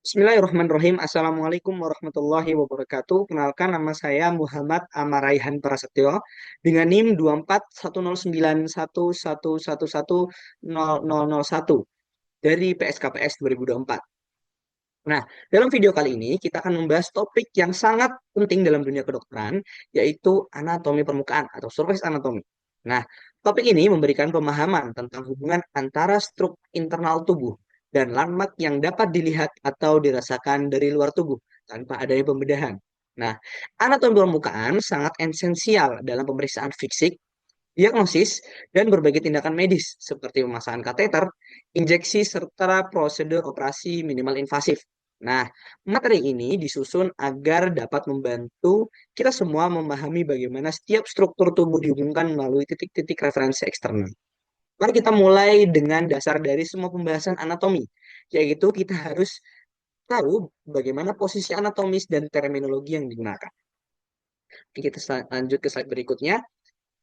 Bismillahirrahmanirrahim. Assalamualaikum warahmatullahi wabarakatuh. Kenalkan, nama saya Muhammad Amaraihan Prasetyo dengan NIM 2410911111000 dari PSKPS 2024. Nah, dalam video kali ini kita akan membahas topik yang sangat penting dalam dunia kedokteran, yaitu anatomi permukaan atau surface anatomy. Nah, topik ini memberikan pemahaman tentang hubungan antara struktur internal tubuh dan landmark yang dapat dilihat atau dirasakan dari luar tubuh tanpa adanya pembedahan. Nah, anatomi permukaan sangat esensial dalam pemeriksaan fisik, diagnosis, dan berbagai tindakan medis seperti pemasangan kateter, injeksi, serta prosedur operasi minimal invasif. Nah, materi ini disusun agar dapat membantu kita semua memahami bagaimana setiap struktur tubuh dihubungkan melalui titik-titik referensi eksternal. Mari kita mulai dengan dasar dari semua pembahasan anatomi, yaitu kita harus tahu bagaimana posisi anatomis dan terminologi yang digunakan. Oke, kita lanjut ke slide berikutnya,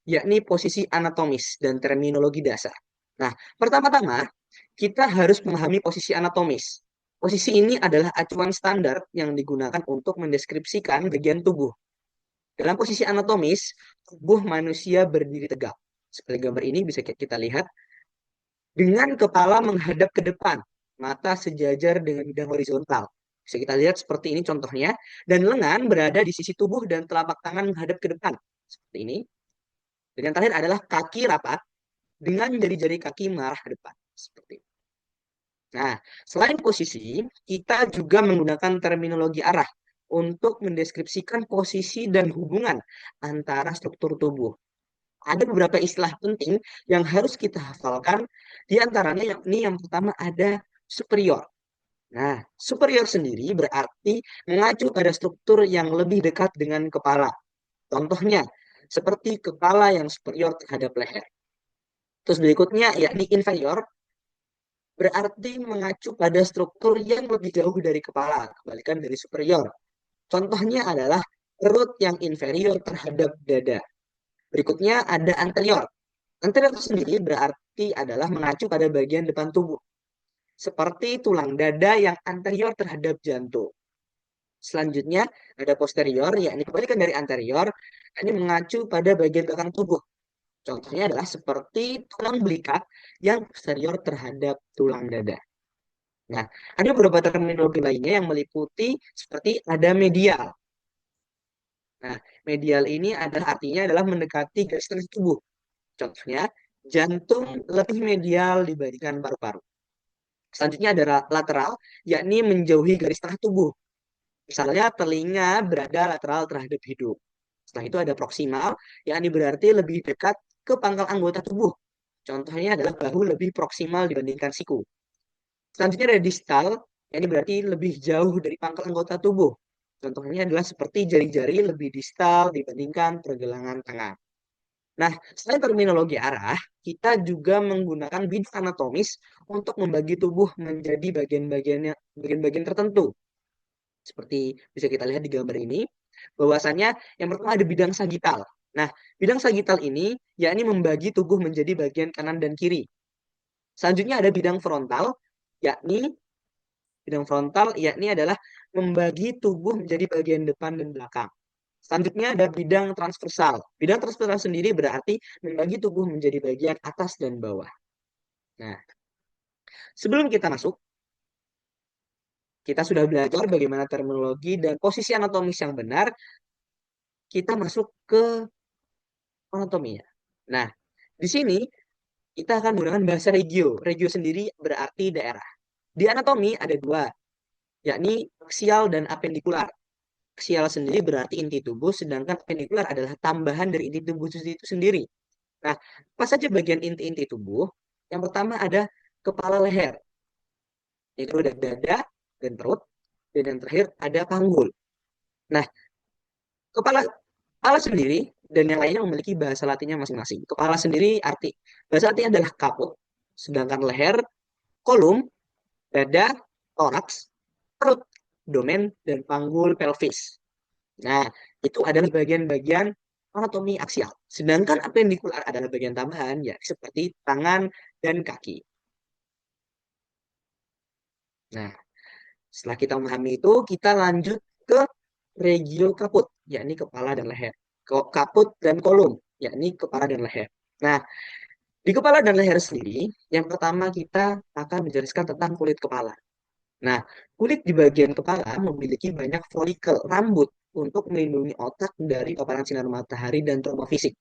yakni posisi anatomis dan terminologi dasar. Nah, pertama-tama kita harus memahami posisi anatomis. Posisi ini adalah acuan standar yang digunakan untuk mendeskripsikan bagian tubuh. Dalam posisi anatomis, tubuh manusia berdiri tegak. Seperti gambar ini bisa kita lihat, dengan kepala menghadap ke depan, mata sejajar dengan bidang horizontal. Bisa kita lihat seperti ini contohnya, dan lengan berada di sisi tubuh dan telapak tangan menghadap ke depan. Seperti ini. Dan yang terakhir adalah kaki rapat dengan jari-jari kaki mengarah ke depan. Seperti itu. Nah, selain posisi, kita juga menggunakan terminologi arah untuk mendeskripsikan posisi dan hubungan antara struktur tubuh. Ada beberapa istilah penting yang harus kita hafalkan, di antaranya yakni yang pertama ada superior. Nah, superior sendiri berarti mengacu pada struktur yang lebih dekat dengan kepala. Contohnya, seperti kepala yang superior terhadap leher. Terus berikutnya yakni inferior, berarti mengacu pada struktur yang lebih jauh dari kepala, kebalikan dari superior. Contohnya adalah perut yang inferior terhadap dada. Berikutnya ada anterior. Anterior itu sendiri berarti adalah mengacu pada bagian depan tubuh, seperti tulang dada yang anterior terhadap jantung. Selanjutnya ada posterior, yakni kebalikan dari anterior, ini mengacu pada bagian belakang tubuh. Contohnya adalah seperti tulang belikat yang posterior terhadap tulang dada. Nah, ada beberapa terminologi lainnya yang meliputi seperti ada medial. Nah, medial ini adalah artinya adalah mendekati garis tengah tubuh. Contohnya, jantung lebih medial dibandingkan paru-paru. Selanjutnya ada lateral, yakni menjauhi garis tengah tubuh. Misalnya, telinga berada lateral terhadap hidung. Setelah itu ada proksimal, yakni berarti lebih dekat ke pangkal anggota tubuh. Contohnya adalah bahu lebih proksimal dibandingkan siku. Selanjutnya ada distal, ini berarti lebih jauh dari pangkal anggota tubuh. Contohnya adalah seperti jari-jari lebih distal dibandingkan pergelangan tangan. Nah, selain terminologi arah, kita juga menggunakan bidang anatomis untuk membagi tubuh menjadi bagian-bagian tertentu. Seperti bisa kita lihat di gambar ini, bahwasannya yang pertama ada bidang sagital. Nah, bidang sagital ini yakni membagi tubuh menjadi bagian kanan dan kiri. Selanjutnya ada yakni bidang frontal yakni adalah membagi tubuh menjadi bagian depan dan belakang. Selanjutnya ada bidang transversal. Bidang transversal sendiri berarti membagi tubuh menjadi bagian atas dan bawah. Nah, sebelum kita masuk, kita sudah belajar bagaimana terminologi dan posisi anatomis yang benar. Kita masuk ke anatominya. Nah, di sini kita akan menggunakan bahasa regio. Regio sendiri berarti daerah. Di anatomi ada dua, yakni aksial dan apendikular. Aksial sendiri berarti inti tubuh, sedangkan apendikular adalah tambahan dari inti tubuh itu sendiri. Nah, apa saja bagian inti-inti tubuh? Yang pertama ada kepala leher, yaitu ada dada dan perut, dan yang terakhir ada panggul. Nah, kepala kepala sendiri dan yang lainnya memiliki bahasa latinnya masing-masing. Kepala sendiri bahasa latinnya adalah caput, sedangkan leher, kolum, dada, toraks, perut, domen, dan panggul pelvis. Nah, itu adalah bagian-bagian anatomi aksial. Sedangkan apendikular adalah bagian tambahan, ya seperti tangan dan kaki. Nah, Setelah kita memahami itu, kita lanjut ke regio kaput, yakni kepala dan leher. Kaput dan kolum, yakni kepala dan leher. Nah, di kepala dan leher sendiri, yang pertama kita akan menjelaskan tentang kulit kepala. Nah, kulit di bagian kepala memiliki banyak folikel rambut untuk melindungi otak dari paparan sinar matahari dan trauma fisik.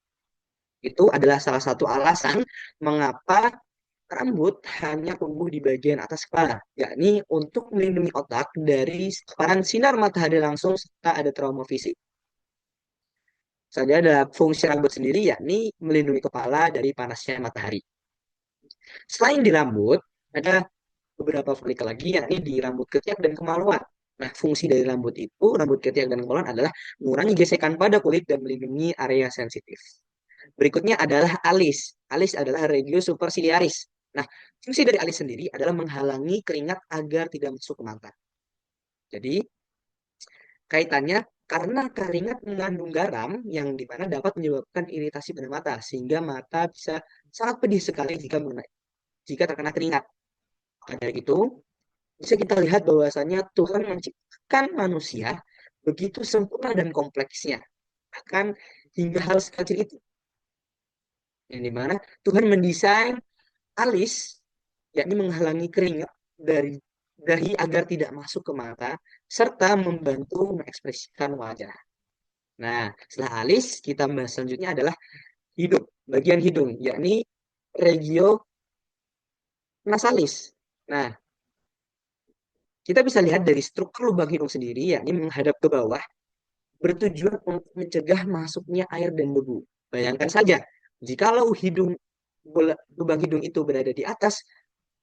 Itu adalah salah satu alasan mengapa rambut hanya tumbuh di bagian atas kepala, yakni untuk melindungi otak dari paparan sinar matahari langsung serta ada trauma fisik. Saja ada fungsi rambut sendiri, yakni melindungi kepala dari panasnya matahari. Selain di rambut, ada beberapa folikel lagi, yakni di rambut ketiak dan kemaluan. Nah, fungsi dari rambut itu, rambut ketiak dan kemaluan adalah mengurangi gesekan pada kulit dan melindungi area sensitif. Berikutnya adalah alis. Alis adalah regio superciliaris. Nah, fungsi dari alis sendiri adalah menghalangi keringat agar tidak masuk ke mata. Jadi, kaitannya karena keringat mengandung garam yang dimana dapat menyebabkan iritasi pada mata, sehingga mata bisa sangat pedih sekali jika terkena keringat. Maka dari itu, bisa kita lihat bahwasanya Tuhan menciptakan manusia begitu sempurna dan kompleksnya. Bahkan hingga hal sekecil itu. Yang dimana Tuhan mendesain alis, yakni menghalangi keringat dari agar tidak masuk ke mata, serta membantu mengekspresikan wajah. Nah, setelah alis, kita bahas selanjutnya adalah hidung, bagian hidung, yakni regio nasalis. Nah, kita bisa lihat dari struktur lubang hidung sendiri, yakni menghadap ke bawah, bertujuan untuk mencegah masuknya air dan debu. Bayangkan saja, jikalau lubang hidung itu berada di atas,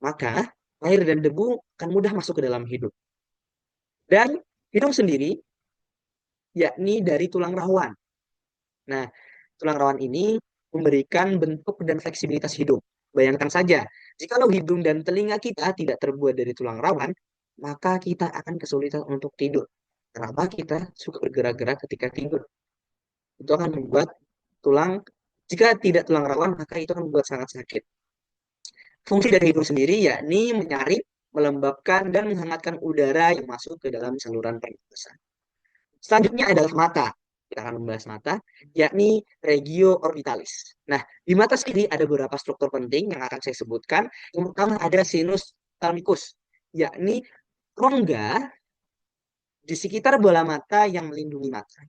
maka air dan debu akan mudah masuk ke dalam hidung. Dan hidung sendiri, yakni dari tulang rawan. Nah, tulang rawan ini memberikan bentuk dan fleksibilitas hidung. Bayangkan saja, jikalau hidung dan telinga kita tidak terbuat dari tulang rawan, maka kita akan kesulitan untuk tidur. Kenapa kita suka bergerak-gerak ketika tidur? Itu akan membuat tulang, jika tidak tulang rawan, maka itu akan membuat sangat sakit. Fungsi dari hidung sendiri yakni menyaring, melembabkan, dan menghangatkan udara yang masuk ke dalam saluran pernapasan. Selanjutnya adalah mata. Kita akan membahas mata, yakni regio orbitalis. Nah, di mata sendiri ada beberapa struktur penting yang akan saya sebutkan. Yang pertama ada sinus thalmicus, yakni rongga di sekitar bola mata yang melindungi mata.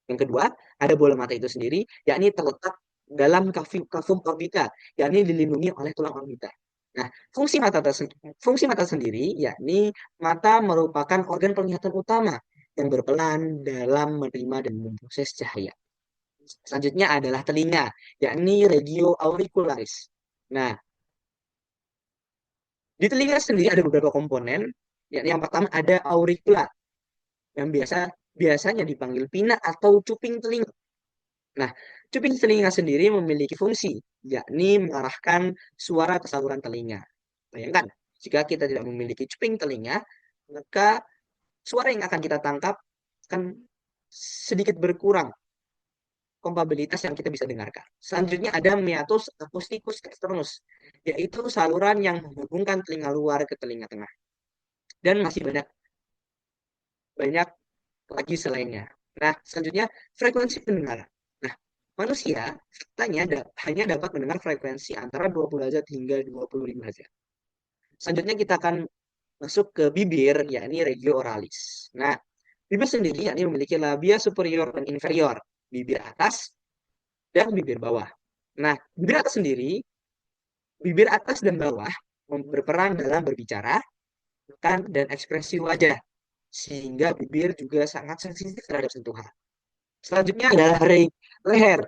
Yang kedua, ada bola mata itu sendiri, yakni terletak dalam kavum orbita, yakni dilindungi oleh tulang orbita. Nah, fungsi mata sendiri, yakni mata merupakan organ penglihatan utama yang berperan dalam menerima dan memproses cahaya. Selanjutnya adalah telinga, yakni regio auricularis. Nah, di telinga sendiri ada beberapa komponen, yakni yang pertama ada auricula, yang biasanya dipanggil pina atau cuping telinga. Nah, cuping telinga sendiri memiliki fungsi, yakni mengarahkan suara ke saluran telinga. Bayangkan, jika kita tidak memiliki cuping telinga, maka suara yang akan kita tangkap akan sedikit berkurang kompabilitas yang kita bisa dengarkan. Selanjutnya ada meatus acousticus externus, yaitu saluran yang menghubungkan telinga luar ke telinga tengah. Dan masih banyak banyak lagi selainnya. Nah, selanjutnya frekuensi pendengaran. Nah, manusia faktanya hanya dapat mendengar frekuensi antara 20 Hz hingga 25 Hz. Selanjutnya kita akan masuk ke bibir, yakni regio oralis. Nah, bibir sendiri yakni memiliki labia superior dan inferior, bibir atas dan bibir bawah. Nah, bibir atas dan bawah berperan dalam berbicara, makan, dan ekspresi wajah, sehingga bibir juga sangat sensitif terhadap sentuhan. Selanjutnya adalah leher.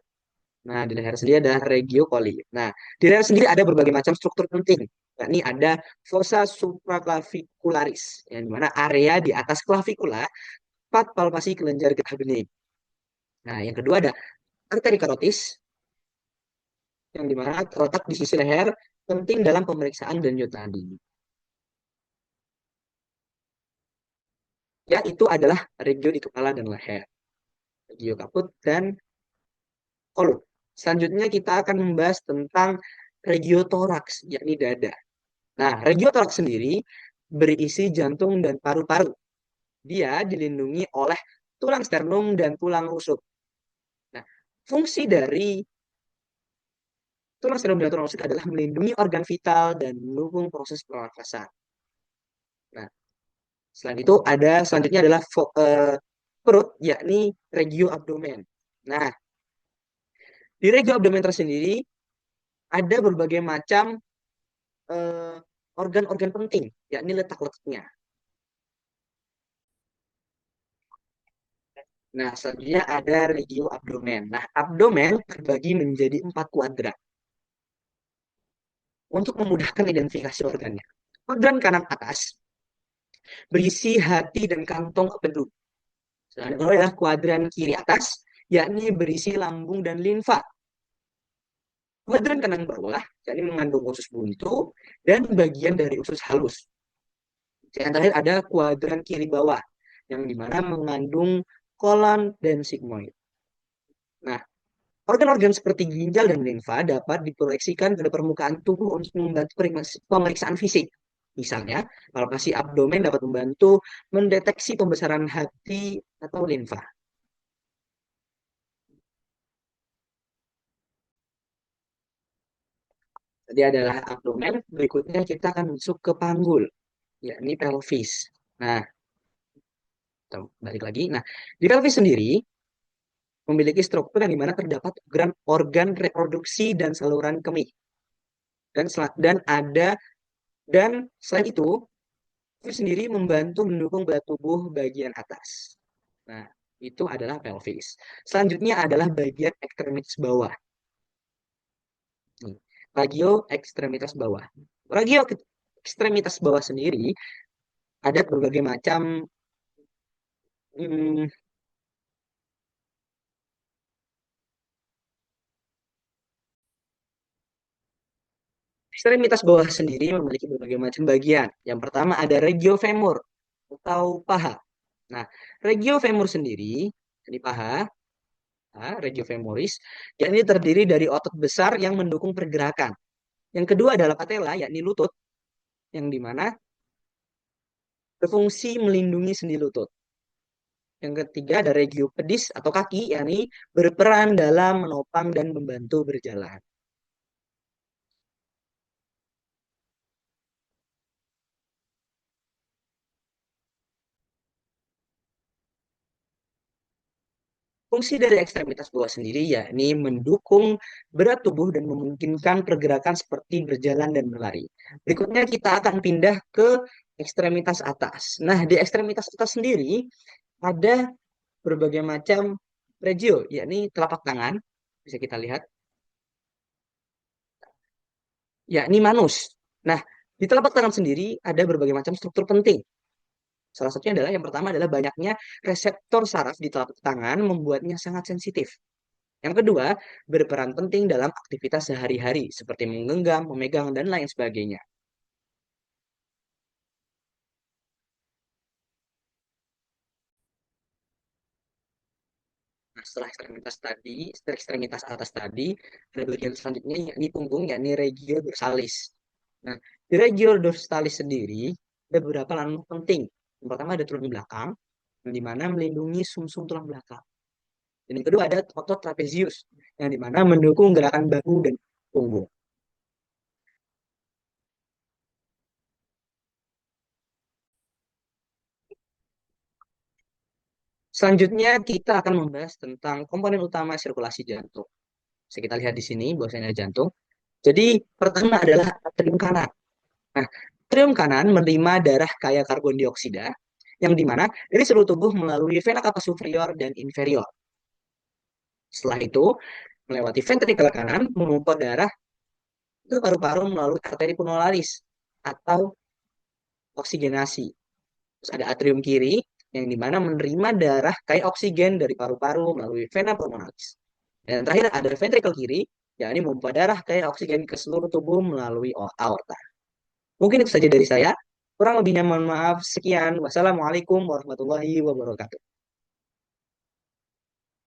Nah, di leher sendiri ada regio coli. Nah, di leher sendiri ada berbagai macam struktur penting. Yakni ada fossa supraclavicularis, yang dimana area di atas klavikula tempat palpasi kelenjar getah bening. Nah, yang kedua ada arteri karotis, yang dimana terletak di sisi leher, penting dalam pemeriksaan denyut nadi. Ya, itu adalah regio di kepala dan leher. Regio kaput dan kolum. Selanjutnya kita akan membahas tentang regio toraks, yakni dada. Nah, regio toraks sendiri berisi jantung dan paru-paru. Dia dilindungi oleh tulang sternum dan tulang rusuk. Nah, fungsi dari tulang sternum dan tulang rusuk adalah melindungi organ vital dan mendukung proses pernafasan. Nah, selain itu ada selanjutnya adalah perut, yakni regio abdomen. Nah, di regio abdomen tersendiri ada berbagai macam eh, organ-organ penting, yakni letak-letaknya. Nah, selanjutnya ada regio abdomen. Nah, abdomen terbagi menjadi 4 kuadran untuk memudahkan identifikasi organnya. Kuadran kanan atas berisi hati dan kantong empedu. Sedangkan adalah kuadran kiri atas, yakni berisi lambung dan limfa. Kuadran kanan bawah, yakni mengandung usus buntu dan bagian dari usus halus. Yang terakhir ada kuadran kiri bawah, yang dimana mengandung kolon dan sigmoid. Nah, organ-organ seperti ginjal dan limfa dapat diproyeksikan pada permukaan tubuh untuk membantu pemeriksaan fisik. Misalnya, palpasi abdomen dapat membantu mendeteksi pembesaran hati atau limfa. Tadi adalah abdomen, berikutnya kita akan masuk ke panggul, yakni pelvis. Nah, kita balik lagi. Nah, di pelvis sendiri memiliki struktur yang dimana terdapat organ, organ reproduksi dan saluran kemih. Dan ada dan selain itu sendiri membantu mendukung berat tubuh bagian atas. Nah, itu adalah pelvis. Selanjutnya adalah bagian ekstremitas bawah. Nih, ragio ekstremitas bawah. Ragio ekstremitas bawah sendiri ada berbagai macam hmm, ekstremitas bawah sendiri memiliki berbagai macam bagian. Yang pertama ada regio femur atau paha. Nah, regio femur sendiri, ini paha, regio femoris, yakni terdiri dari otot besar yang mendukung pergerakan. Yang kedua adalah patella, yakni lutut, yang dimana berfungsi melindungi sendi lutut. Yang ketiga ada regio pedis atau kaki, yakni berperan dalam menopang dan membantu berjalan. Fungsi dari ekstremitas bawah sendiri yakni mendukung berat tubuh dan memungkinkan pergerakan seperti berjalan dan berlari. Berikutnya kita akan pindah ke ekstremitas atas. Nah, di ekstremitas atas sendiri ada berbagai macam regio, yakni telapak tangan, bisa kita lihat, yakni manus. Nah, di telapak tangan sendiri ada berbagai macam struktur penting. Salah satunya adalah yang pertama adalah banyaknya reseptor saraf di telapak tangan membuatnya sangat sensitif. Yang kedua, berperan penting dalam aktivitas sehari-hari seperti menggenggam, memegang, dan lain sebagainya. Nah, setelah ekstremitas tadi, setelah ekstremitas atas tadi, ada bagian selanjutnya yakni punggung, yakni regio dorsalis. Nah, di regio dorsalis sendiri ada beberapa landmark penting. Yang pertama ada tulang belakang, yang dimana melindungi sumsum tulang belakang. Dan yang kedua ada otot trapezius, yang dimana mendukung gerakan bahu dan punggung. Selanjutnya kita akan membahas tentang komponen utama sirkulasi jantung. Bisa kita lihat di sini bahwasanya jantung. Jadi pertama adalah atrium kanan. Nah, atrium kanan menerima darah kaya karbon dioksida yang dimana dari seluruh tubuh melalui vena cava superior dan inferior. Setelah itu melewati ventrikel kanan memompa darah ke paru-paru melalui arteri pulmonalis atau oksigenasi. Terus ada atrium kiri yang dimana menerima darah kaya oksigen dari paru-paru melalui vena pulmonalis. Dan terakhir ada ventrikel kiri, yakni memompa darah kaya oksigen ke seluruh tubuh melalui aorta. Mungkin itu saja dari saya. Kurang lebihnya mohon maaf. Sekian. Wassalamualaikum warahmatullahi wabarakatuh.